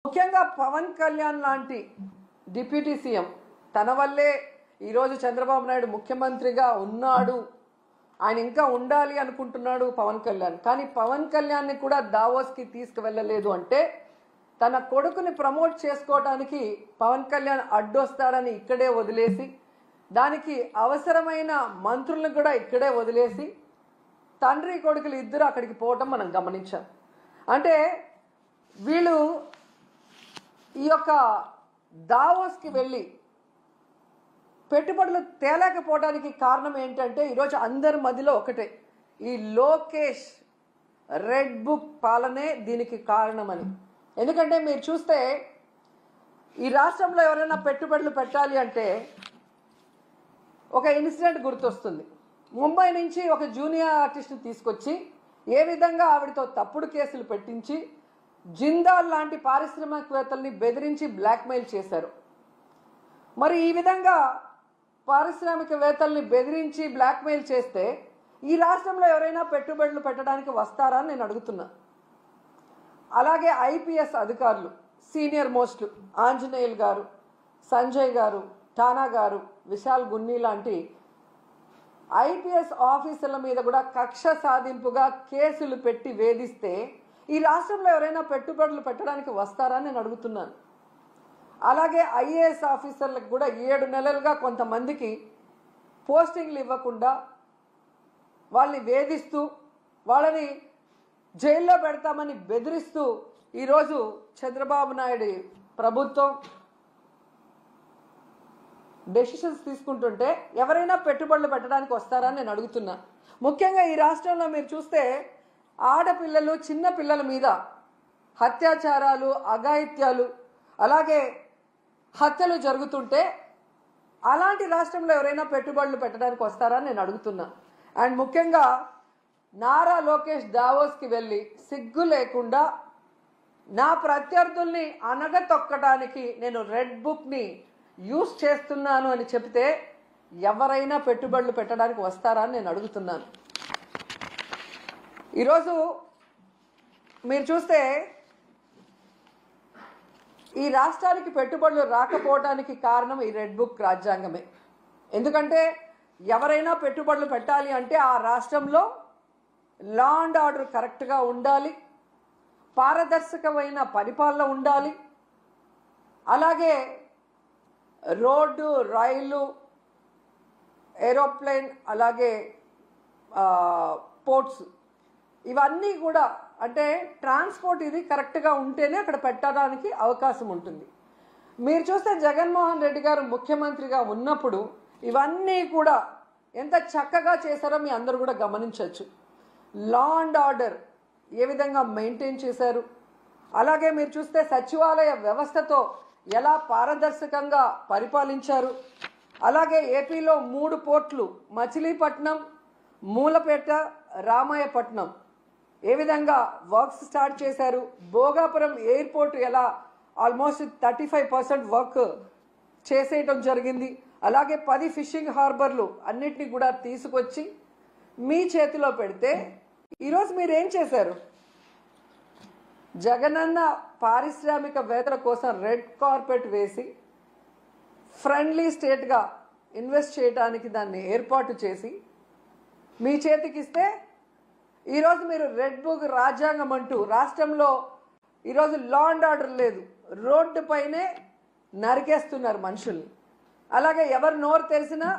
ముఖ్యంగా పవన్ కళ్యాణ్ లాంటి deputy CM తన వల్లే ఈరోజు చంద్రబాబు నాయుడు ముఖ్యమంత్రిగా ఉన్నాడు, ఆయన ఇంకా ఉండాలి అనుకుంటున్నాడు పవన్ కళ్యాణ్. కానీ పవన్ కళ్యాణ్ని కూడా దావోస్కి తీసుకువెళ్ళలేదు అంటే తన కొడుకుని ప్రమోట్ చేసుకోవడానికి పవన్ కళ్యాణ్ అడ్డొస్తాడని ఇక్కడే వదిలేసి, దానికి అవసరమైన మంత్రులను కూడా ఇక్కడే వదిలేసి తండ్రి కొడుకులు ఇద్దరు అక్కడికి పోవటం మనం గమనించాం. అంటే వీళ్ళు ఈ యొక్క దావోస్కి వెళ్ళి పెట్టుబడులు తేలేకపోవడానికి కారణం ఏంటంటే ఈరోజు అందరి మధ్యలో ఒకటే, ఈ లోకేష్ రెడ్ బుక్ పాలనే దీనికి కారణమని. ఎందుకంటే మీరు చూస్తే ఈ రాష్ట్రంలో ఎవరైనా పెట్టుబడులు పెట్టాలి అంటే ఒక ఇన్సిడెంట్ గుర్తొస్తుంది. ముంబై నుంచి ఒక జూనియర్ ఆర్టిస్ట్ని తీసుకొచ్చి ఏ విధంగా ఆవిడతో తప్పుడు కేసులు పెట్టించి జిందాల్ లాంటి పారిశ్రామికవేత్తల్ని బెదిరించి బ్లాక్మెయిల్ చేశారు. మరి ఈ విధంగా పారిశ్రామికవేత్తల్ని బెదిరించి బ్లాక్మెయిల్ చేస్తే ఈ రాష్ట్రంలో ఎవరైనా పెట్టుబడులు పెట్టడానికి వస్తారా అని నేను అడుగుతున్నా. అలాగే ఐపీఎస్ అధికారులు సీనియర్ మోస్ట్ ఆంజనేయులు గారు, సంజయ్ గారు, ఠానా గారు, విశాల్ గున్ని లాంటి ఐపీఎస్ ఆఫీసర్ల మీద కూడా కక్ష సాధింపుగా కేసులు పెట్టి వేధిస్తే ఈ రాష్ట్రంలో ఎవరైనా పెట్టుబడులు పెట్టడానికి వస్తారా అని నేను అడుగుతున్నాను. అలాగే ఐఏఎస్ ఆఫీసర్లకు కూడా 7 నెలలుగా కొంతమందికి పోస్టింగ్లు ఇవ్వకుండా వాళ్ళని వేధిస్తూ వాళ్ళని జైల్లో పెడతామని బెదిరిస్తూ ఈరోజు చంద్రబాబు నాయుడు ప్రభుత్వం డెసిషన్స్ తీసుకుంటుంటే ఎవరైనా పెట్టుబడులు పెట్టడానికి వస్తారని నేను అడుగుతున్నా. ముఖ్యంగా ఈ రాష్ట్రంలో మీరు చూస్తే ఆడపిల్లలు, చిన్న పిల్లల మీద అత్యాచారాలు, అఘాయిత్యాలు, అలాగే హత్యలు జరుగుతుంటే అలాంటి రాష్ట్రంలో ఎవరైనా పెట్టుబడులు పెట్టడానికి వస్తారని నేను అడుగుతున్నా. అండ్ ముఖ్యంగా నారా లోకేష్ దావోస్కి వెళ్ళి సిగ్గు లేకుండా నా ప్రత్యర్థుల్ని అనగతొక్కడానికి నేను రెడ్ బుక్ని యూజ్ చేస్తున్నాను అని చెప్తే ఎవరైనా పెట్టుబడులు పెట్టడానికి వస్తారా అని నేను అడుగుతున్నాను. ఈరోజు మీరు చూస్తే ఈ రాష్ట్రానికి పెట్టుబడులు రాకపోవడానికి కారణం ఈ రెడ్ బుక్ రాజ్యాంగమే. ఎందుకంటే ఎవరైనా పెట్టుబడులు పెట్టాలి అంటే ఆ రాష్ట్రంలో లా అండ్ ఆర్డర్ కరెక్ట్గా ఉండాలి, పారదర్శకమైన పరిపాలన ఉండాలి, అలాగే రోడ్డు, రైలు, ఏరోప్లేన్, అలాగే పోర్ట్స్, ఇవన్నీ కూడా అంటే ట్రాన్స్పోర్ట్ ఇది కరెక్ట్గా ఉంటేనే అక్కడ పెట్టడానికి అవకాశం ఉంటుంది. మీరు చూస్తే జగన్మోహన్ రెడ్డి గారు ముఖ్యమంత్రిగా ఉన్నప్పుడు ఇవన్నీ కూడా ఎంత చక్కగా చేశారో మీ అందరూ కూడా గమనించవచ్చు. లా అండ్ ఆర్డర్ ఏ విధంగా మెయింటైన్ చేశారు, అలాగే మీరు చూస్తే సచివాలయ వ్యవస్థతో ఎలా పారదర్శకంగా పరిపాలించారు, అలాగే ఏపీలో 3 పోర్ట్లు మచిలీపట్నం, మూలపేట, రామాయపట్నం ఏ విధంగా వర్క్స్ స్టార్ట్ చేశారు, భోగాపురం ఎయిర్పోర్ట్ ఎలా ఆల్మోస్ట్ 35% వర్క్ చేసేయటం జరిగింది, అలాగే 10 ఫిషింగ్ హార్బర్లు అన్నిటినీ కూడా తీసుకొచ్చి మీ చేతిలో పెడితే ఈరోజు మీరు ఏం చేశారు? జగనన్న పారిశ్రామికవేత్తల కోసం రెడ్ కార్పెట్ వేసి ఫ్రెండ్లీ స్టేట్గా ఇన్వెస్ట్ చేయడానికి దాన్ని ఏర్పాటు చేసి మీ చేతికి ఇస్తే ఈరోజు మీరు రెడ్ బుక్ రాజ్యాంగం అంటూ రాష్ట్రంలో ఈరోజు లా అండ్ ఆర్డర్ లేదు, రోడ్డు పైనే నరికేస్తున్నారు మనుషుల్ని. అలాగే ఎవరు నోరు తెరిసినా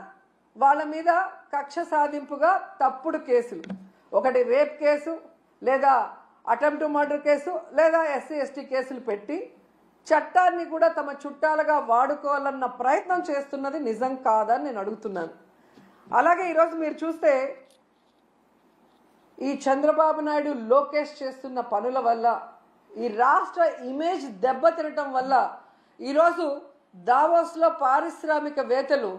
వాళ్ళ మీద కక్ష సాధింపుగా తప్పుడు కేసులు, ఒకటి రేప్ కేసు, లేదా అటెంప్ట్ మర్డర్ కేసు, లేదా SC ST కేసులు పెట్టి చట్టాన్ని కూడా తమ చుట్టాలుగా వాడుకోవాలన్న ప్రయత్నం చేస్తున్నది నిజం కాదని నేను అడుగుతున్నాను. అలాగే ఈరోజు మీరు చూస్తే ఈ చంద్రబాబు నాయుడు, లోకేష్ చేస్తున్న పనుల వల్ల ఈ రాష్ట్ర ఇమేజ్ దెబ్బతినటం వల్ల ఈరోజు దావోస్లో పారిశ్రామికవేత్తలు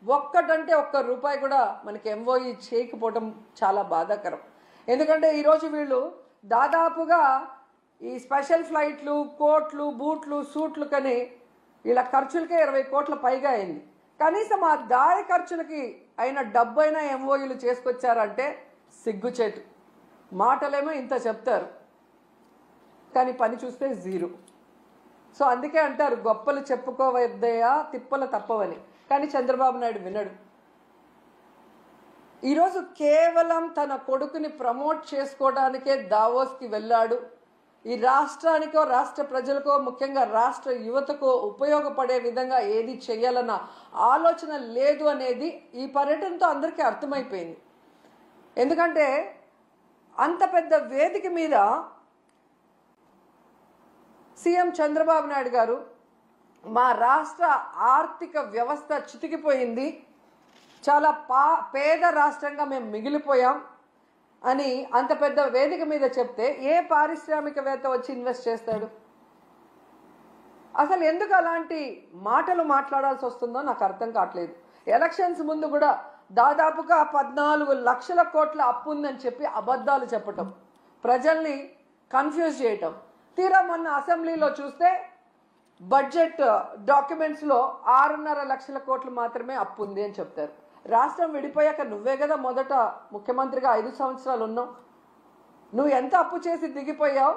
ఒక్కటంటే ₹1 కూడా మనకి MOE చేయకపోవడం చాలా బాధాకరం. ఎందుకంటే ఈరోజు వీళ్ళు దాదాపుగా ఈ స్పెషల్ ఫ్లైట్లు, కోట్లు, బూట్లు, సూట్లు కని వీళ్ళ ఖర్చులకే 20 కోట్ల పైగా అయింది. కనీసం ఆ దారి ఖర్చులకి అయిన డబ్బైనా MOEలు చేసుకొచ్చారంటే సిగ్గుచేటు. మాటలేమో ఇంత చెప్తారు కానీ పని చూస్తే జీరో. సో అందుకే అంటారు గొప్పలు చెప్పుకోవద్దయా తిప్పలు తప్పవని. కానీ చంద్రబాబు నాయుడు వినడు. ఈరోజు కేవలం తన కొడుకుని ప్రమోట్ చేసుకోవడానికే దావోస్కి వెళ్ళాడు. ఈ రాష్ట్రానికో రాష్ట్ర ప్రజలకో ముఖ్యంగా రాష్ట్ర యువతకో ఉపయోగపడే విధంగా ఏది చేయాలన్న ఆలోచన లేదు అనేది ఈ పర్యటనతో అందరికీ అర్థమైపోయింది. ఎందుకంటే అంత పెద్ద వేదిక మీద సీఎం చంద్రబాబు నాయుడు గారు మా రాష్ట్ర ఆర్థిక వ్యవస్థ చితికిపోయింది, చాలా పేద రాష్ట్రంగా మేము మిగిలిపోయాం అని అంత పెద్ద వేదిక మీద చెప్తే ఏ పారిశ్రామికవేత్త వచ్చి ఇన్వెస్ట్ చేస్తాడు? అసలు ఎందుకు అలాంటి మాటలు మాట్లాడాల్సి వస్తుందో నాకు అర్థం కావట్లేదు. ఎలక్షన్స్ ముందు కూడా దాదాపుగా 14 లక్షల కోట్ల అప్పు ఉందని చెప్పి అబద్ధాలు చెప్పటం, ప్రజల్ని కన్ఫ్యూజ్ చేయటం. తీరా మొన్న అసెంబ్లీలో చూస్తే బడ్జెట్ డాక్యుమెంట్స్లో 6.5 లక్షల కోట్లు మాత్రమే అప్పు ఉంది అని చెప్తారు. రాష్ట్రం విడిపోయాక నువ్వే కదా మొదట ముఖ్యమంత్రిగా 5 సంవత్సరాలు ఉన్నావు. నువ్వు ఎంత అప్పు చేసి దిగిపోయావు,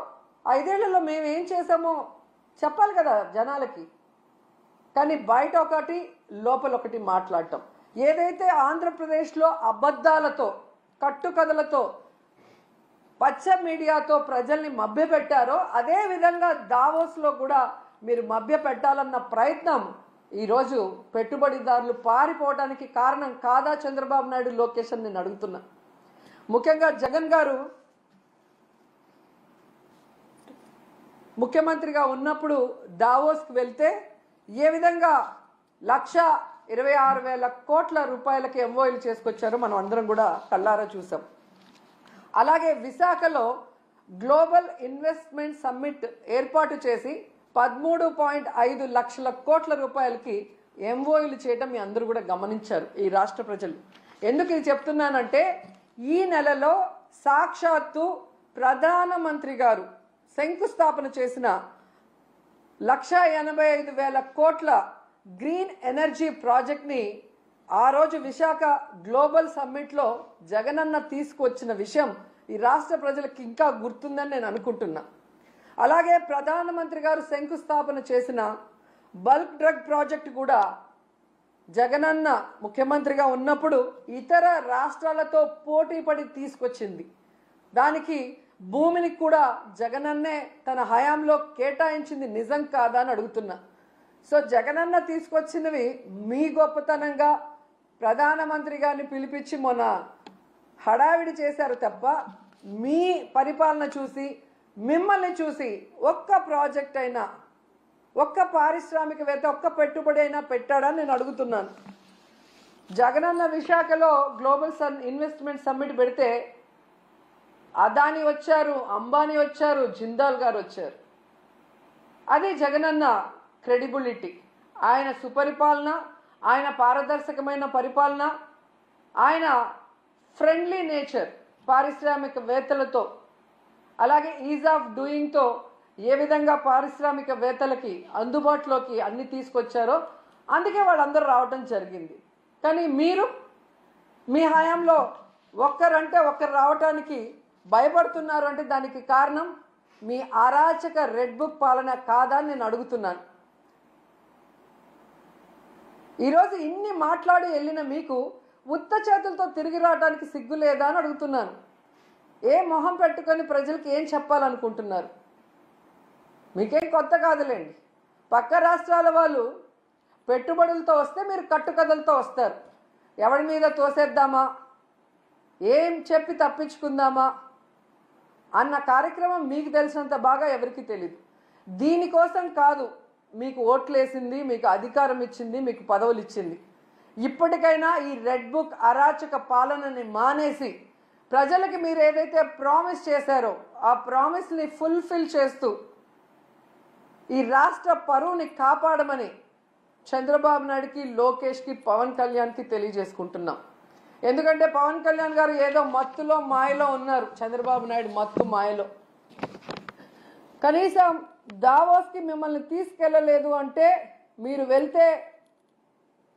5 ఏళ్లలో మేము ఏం చేసామో చెప్పాలి కదా జనాలకి. కానీ బయట ఒకటి లోపల ఒకటి మాట్లాడటం. ఏదైతే ఆంధ్రప్రదేశ్లో అబద్ధాలతో కట్టుకథలతో పచ్చ మీడియాతో ప్రజల్ని మభ్యపెట్టారో అదే విధంగా దావోస్లో కూడా మీరు మభ్య పెట్టాలన్న ప్రయత్నం ఈరోజు పెట్టుబడిదారులు పారిపోవడానికి కారణం కాదా చంద్రబాబు నాయుడు, లోకేష్ అని నేను అడుగుతున్నా. ముఖ్యంగా జగన్ గారు ముఖ్యమంత్రిగా ఉన్నప్పుడు దావోస్కి వెళ్తే ఏ విధంగా 1,26,000 కోట్ల రూపాయలకి ఎంఓయూలు చేసుకొచ్చారో మనం అందరం కూడా కళ్ళారా చూసాం. అలాగే విశాఖలో గ్లోబల్ ఇన్వెస్ట్మెంట్ సమ్మిట్ ఏర్పాటు చేసి 13.5 లక్షల కోట్ల రూపాయలకి ఎంఓయూలు చేయటం మీ అందరూ కూడా గమనించారు ఈ రాష్ట్ర ప్రజలు. ఎందుకు ఇది చెప్తున్నానంటే ఈ నెలలో సాక్షాత్తు ప్రధానమంత్రి గారు శంకుస్థాపన చేసిన 1,85,000 కోట్ల గ్రీన్ ఎనర్జీ ప్రాజెక్ట్ని ఆ రోజు విశాఖ గ్లోబల్ సమ్మిట్లో జగనన్న తీసుకొచ్చిన విషయం ఈ రాష్ట్ర ప్రజలకు ఇంకా గుర్తుందని నేను అనుకుంటున్నా. అలాగే ప్రధానమంత్రి గారు శంకుస్థాపన చేసిన బల్క్ డ్రగ్ ప్రాజెక్ట్ కూడా జగనన్న ముఖ్యమంత్రిగా ఉన్నప్పుడు ఇతర రాష్ట్రాలతో పోటీ పడి తీసుకొచ్చింది. దానికి భూమిని కూడా జగనన్నే తన హయాంలో కేటాయించింది నిజం కాదా అని అడుగుతున్నా. సో జగనన్న తీసుకొచ్చినవి మీ గొప్పతనంగా ప్రధానమంత్రి గారిని పిలిపించి మొన్న హడావిడి చేశారు తప్ప మీ పరిపాలన చూసి మిమ్మల్ని చూసి ఒక్క ప్రాజెక్ట్ అయినా ఒక్క పారిశ్రామికవేత్త ఒక్క పెట్టుబడి అయినా పెట్టాడని నేను అడుగుతున్నాను. జగనన్న విశాఖలో గ్లోబల్ ఇన్వెస్ట్మెంట్ సమ్మిట్ పెడితే అదాని వచ్చారు, అంబానీ వచ్చారు, జిందాల్ గారు వచ్చారు. అది జగనన్న క్రెడిబిలిటీ, ఆయన సుపరిపాలన, ఆయన పారదర్శకమైన పరిపాలన, ఆయన ఫ్రెండ్లీ నేచర్ పారిశ్రామికవేత్తలతో, అలాగే ఈజ్ ఆఫ్ డూయింగ్తో ఏ విధంగా పారిశ్రామికవేత్తలకి అందుబాటులోకి అన్ని తీసుకొచ్చారో అందుకే వాళ్ళందరూ రావటం జరిగింది. కానీ మీరు మీ హయాంలో ఒక్కరంటే ఒక్కరు రావటానికి భయపడుతున్నారు అంటే దానికి కారణం మీ అరాచక రెడ్ బుక్ పాలన కాదా అని నేను అడుగుతున్నాను. ఈరోజు ఇన్ని మాట్లాడి వెళ్ళిన మీకు ఉత్త చేతులతో తిరిగి రావడానికి సిగ్గు లేదా అని అడుగుతున్నాను. ఏ మొహం పెట్టుకొని ప్రజలకు ఏం చెప్పాలనుకుంటున్నారు? మీకేం కొత్త కాదులేండి. పక్క రాష్ట్రాల వాళ్ళు పెట్టుబడులతో వస్తే మీరు కట్టుకథలతో వస్తారు. ఎవరి మీద తోసేద్దామా, ఏం చెప్పి తప్పించుకుందామా అన్న కార్యక్రమం మీకు తెలిసినంత బాగా ఎవరికి తెలియదు. దీనికోసం కాదు మీకు ఓట్లేసింది, మీకు అధికారం ఇచ్చింది, మీకు పదవులు ఇచ్చింది. ఇప్పటికైనా ఈ రెడ్ బుక్ అరాచక పాలనని మానేసి ప్రజలకి మీరు ఏదైతే ప్రామిస్ చేశారో ఆ ప్రామిస్ని ఫుల్ఫిల్ చేస్తూ ఈ రాష్ట్ర పరువుని కాపాడమని చంద్రబాబు నాయుడుకి, లోకేష్కి, పవన్ కళ్యాణ్కి తెలియజేసుకుంటున్నాం. ఎందుకంటే పవన్ కళ్యాణ్ గారు ఏదో మత్తులో మాయలో ఉన్నారు, చంద్రబాబు నాయుడు మత్తు మాయలో. కనీసం దావోస్కి మిమ్మల్ని తీసుకెళ్ళలేదు అంటే మీరు వెళ్తే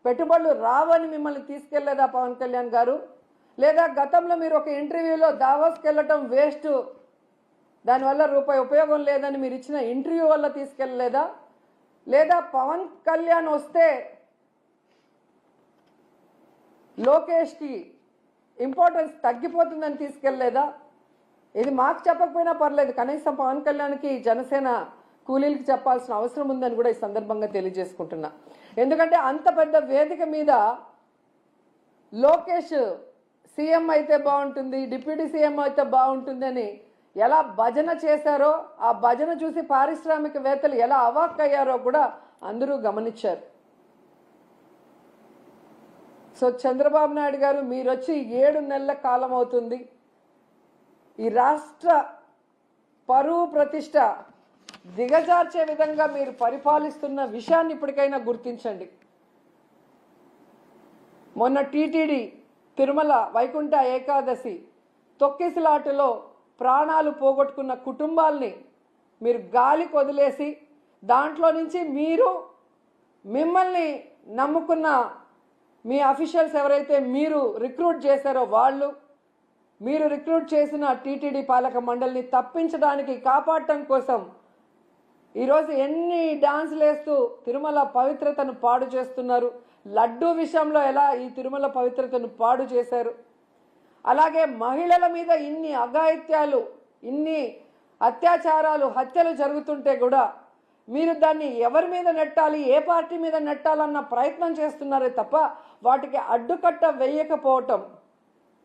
పెట్టుబడులు రావని మిమ్మల్ని తీసుకెళ్లేదా పవన్ కళ్యాణ్ గారు? లేదా గతంలో మీరు ఒక ఇంటర్వ్యూలో దావోస్కి వెళ్ళటం వేస్ట్, దానివల్ల రూపాయి ఉపయోగం లేదని మీరు ఇచ్చిన ఇంటర్వ్యూ వల్ల తీసుకెళ్ళలేదా? లేదా పవన్ కళ్యాణ్ వస్తే లోకేష్కి ఇంపార్టెన్స్ తగ్గిపోతుందని తీసుకెళ్ళలేదా? ఇది మాకు చెప్పకపోయినా పర్లేదు, కనీసం పవన్ కళ్యాణ్కి జనసేన కూలీలకి చెప్పాల్సిన అవసరం ఉందని కూడా ఈ సందర్భంగా తెలియజేసుకుంటున్నా. ఎందుకంటే అంత పెద్ద వేదిక మీద లోకేష్ సీఎం అయితే బాగుంటుంది, డిప్యూటీ సీఎం అయితే బాగుంటుంది అని ఎలా భజన చేశారో, ఆ భజన చూసి పారిశ్రామికవేత్తలు ఎలా అవాక్కయ్యారో కూడా అందరూ గమనించారు. సో చంద్రబాబు నాయుడు గారు, మీరు వచ్చి 7 నెలల కాలం అవుతుంది. ఈ రాష్ట్ర పరువు ప్రతిష్ట దిగజార్చే విధంగా మీరు పరిపాలిస్తున్న విషయాన్ని ఇప్పటికైనా గుర్తించండి. మొన్న టీటీడీ తిరుమల వైకుంఠ ఏకాదశి తొక్కిసలాటలో ప్రాణాలు పోగొట్టుకున్న కుటుంబాల్ని మీరు గాలికి వదిలేసి, దాంట్లో నుంచి మిమ్మల్ని నమ్ముకున్న మీ అఫీషియల్స్ ఎవరైతే మీరు రిక్రూట్ చేశారో మీరు రిక్రూట్ చేసిన టీటీడీ పాలక మండలిని తప్పించడానికి, కాపాడటం కోసం ఈరోజు ఎన్ని డాన్సులు వేస్తూ తిరుమల పవిత్రతను పాడు చేస్తున్నారు. లడ్డూ విషయంలో ఎలా ఈ తిరుమల పవిత్రతను పాడు చేశారు. అలాగే మహిళల మీద ఇన్ని అఘాయిత్యాలు, ఇన్ని అత్యాచారాలు, హత్యలు జరుగుతుంటే కూడా మీరు దాన్ని ఎవరి మీద నెట్టాలి, ఏ పార్టీ మీద నెట్టాలన్న ప్రయత్నం చేస్తున్నారే తప్ప వాటికి అడ్డుకట్ట వేయకపోవటం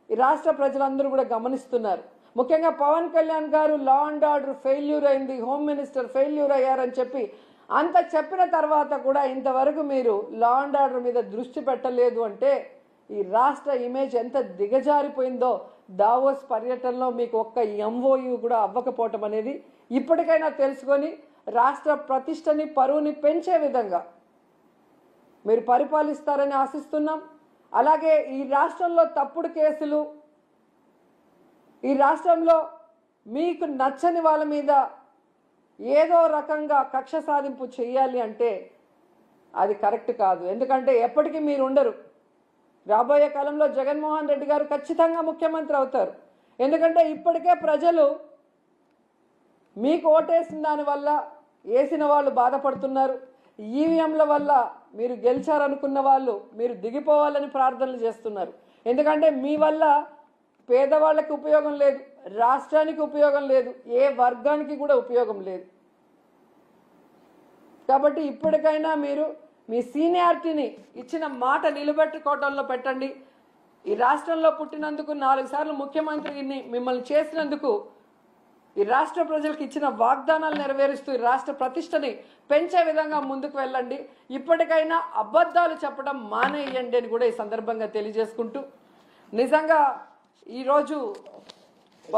ఈ రాష్ట్ర ప్రజలందరూ కూడా గమనిస్తున్నారు. ముఖ్యంగా పవన్ కళ్యాణ్ గారు లా అండ్ ఆర్డర్ ఫెయిల్యూర్ అయింది, హోమ్ మినిస్టర్ ఫెయిల్యూర్ అయ్యారని చెప్పి అంత చెప్పిన తర్వాత కూడా ఇంతవరకు మీరు లా అండ్ ఆర్డర్ మీద దృష్టి పెట్టలేదు అంటే ఈ రాష్ట్ర ఇమేజ్ ఎంత దిగజారిపోయిందో దావోస్ పర్యటనలో మీకు ఒక్క ఎంఓయూ కూడా అవ్వకపోవటం అనేది ఇప్పటికైనా తెలుసుకొని రాష్ట్ర ప్రతిష్టని, పరువుని పెంచే విధంగా మీరు పరిపాలిస్తారని ఆశిస్తున్నాం. అలాగే ఈ రాష్ట్రంలో తప్పుడు కేసులు, ఈ రాష్ట్రంలో మీకు నచ్చని వాళ్ళ మీద ఏదో రకంగా కక్ష సాధింపు చేయాలి అంటే అది కరెక్ట్ కాదు. ఎందుకంటే ఎప్పటికీ మీరు ఉండరు. రాబోయే కాలంలో జగన్మోహన్ రెడ్డి గారు ఖచ్చితంగా ముఖ్యమంత్రి అవుతారు. ఎందుకంటే ఇప్పటికే ప్రజలు మీకు ఓటేసిన దానివల్ల వేసిన వాళ్ళు బాధపడుతున్నారు. ఈవీఎంల వల్ల మీరు గెలిచారనుకున్న వాళ్ళు మీరు దిగిపోవాలని ప్రార్థనలు చేస్తున్నారు. ఎందుకంటే మీ వల్ల పేదవాళ్ళకి ఉపయోగం లేదు, రాష్ట్రానికి ఉపయోగం లేదు, ఏ వర్గానికి కూడా ఉపయోగం లేదు. కాబట్టి ఇప్పటికైనా మీరు మీ సీనియారిటీని, ఇచ్చిన మాట నిలబెట్టుకోవడంలో పెట్టండి. ఈ రాష్ట్రంలో పుట్టినందుకు, 4 సార్లు ముఖ్యమంత్రిని మిమ్మల్ని చేసినందుకు, ఈ రాష్ట్ర ప్రజలకు ఇచ్చిన వాగ్దానాలు నెరవేరుస్తూ ఈ రాష్ట్ర ప్రతిష్టని పెంచే విధంగా ముందుకు వెళ్ళండి. ఇప్పటికైనా అబద్ధాలు చెప్పడం మానేయండి అని కూడా ఈ సందర్భంగా తెలియజేసుకుంటూ, నిజంగా ఈరోజు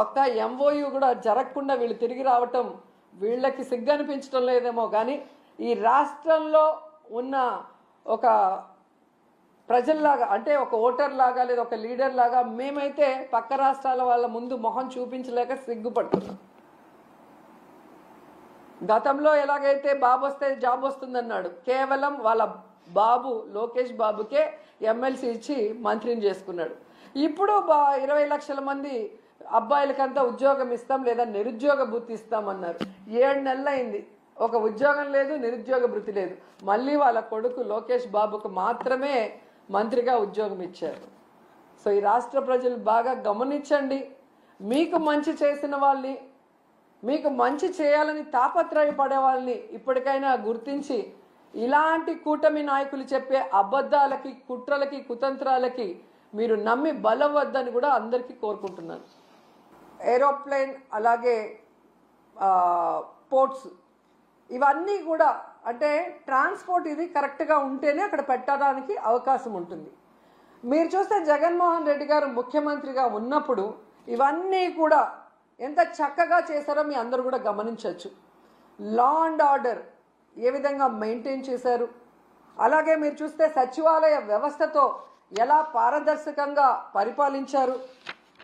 ఒక్క ఎంఓయూ కూడా జరగకుండా వీళ్ళు తిరిగి రావటం వీళ్ళకి సిగ్గు అనిపించడం లేదేమో కానీ ఈ రాష్ట్రంలో ఉన్న ఒక ప్రజల్లాగా, అంటే ఒక ఓటర్ లాగా లేదా ఒక లీడర్ లాగా మేమైతే పక్క రాష్ట్రాల వాళ్ళ ముందు మొహం చూపించలేక సిగ్గుపడుతున్నాం. గతంలో ఎలాగైతే బాబు వస్తే జాబ్ వస్తుందన్నాడు, కేవలం వాళ్ళ బాబు లోకేష్ బాబుకే ఎమ్మెల్సీ ఇచ్చి మంత్రిని చేసుకున్నాడు. ఇప్పుడు 20 లక్షల మంది అబ్బాయిలకంతా ఉద్యోగం ఇస్తాం లేదా నిరుద్యోగ భృతి ఇస్తామన్నారు. 7 నెలలు అయింది, ఒక ఉద్యోగం లేదు, నిరుద్యోగ భృతి లేదు. మళ్ళీ వాళ్ళ కొడుకు లోకేష్ బాబుకు మాత్రమే మంత్రిగా ఉద్యోగం ఇచ్చారు. సో ఈ రాష్ట్ర ప్రజలు బాగా గమనించండి. మీకు మంచి చేసిన వాళ్ళని, మీకు మంచి చేయాలని తాపత్రయపడే వాళ్ళని ఇప్పటికైనా గుర్తించి ఇలాంటి కూటమి నాయకులు చెప్పే అబద్ధాలకి, కుట్రలకి, కుతంత్రాలకి మీరు నమ్మి బలవద్దని కూడా అందరికీ కోరుకుంటున్నాను. ఏరోప్లేన్ అలాగే పోర్ట్స్ ఇవన్నీ కూడా, అంటే ట్రాన్స్పోర్ట్ ఇది కరెక్ట్గా ఉంటేనే అక్కడ పెట్టడానికి అవకాశం ఉంటుంది. మీరు చూస్తే జగన్మోహన్ రెడ్డి గారు ముఖ్యమంత్రిగా ఉన్నప్పుడు ఇవన్నీ కూడా ఎంత చక్కగా చేశారో మీ అందరూ కూడా గమనించవచ్చు. లా అండ్ ఆర్డర్ ఏ విధంగా మెయింటైన్ చేశారు, అలాగే మీరు చూస్తే సచివాలయ వ్యవస్థతో ఎలా పారదర్శకంగా పరిపాలించారు.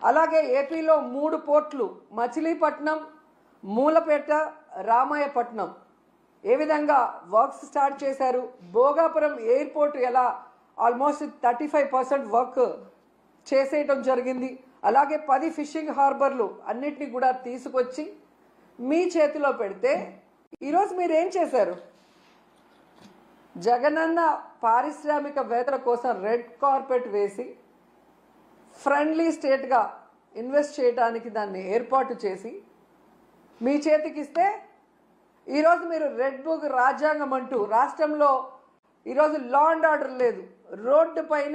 అలాగే ఏపీలో 3 పోర్ట్లు, మచిలీపట్నం, మూలపేట, రామాయపట్నం ఏ విధంగా వర్క్స్ స్టార్ట్ చేశారు. భోగాపురం ఎయిర్పోర్ట్ ఎలా ఆల్మోస్ట్ 35% వర్క్ చేసేయటం జరిగింది. అలాగే 10 ఫిషింగ్ హార్బర్లు అన్నిటినీ కూడా తీసుకొచ్చి మీ చేతిలో పెడితే ఈరోజు మీరు ఏం చేశారు? జగనన్న పారిశ్రామికవేత్తల కోసం రెడ్ కార్పెట్ వేసి ఫ్రెండ్లీ స్టేట్గా ఇన్వెస్ట్ చేయడానికి దాన్ని ఏర్పాటు చేసి మీ చేతికిస్తే ఈరోజు మీరు రెడ్ బుక్ రాజ్యాంగం అంటూ రాష్ట్రంలో ఈరోజు లా అండ్ ఆర్డర్ లేదు, రోడ్డు పైన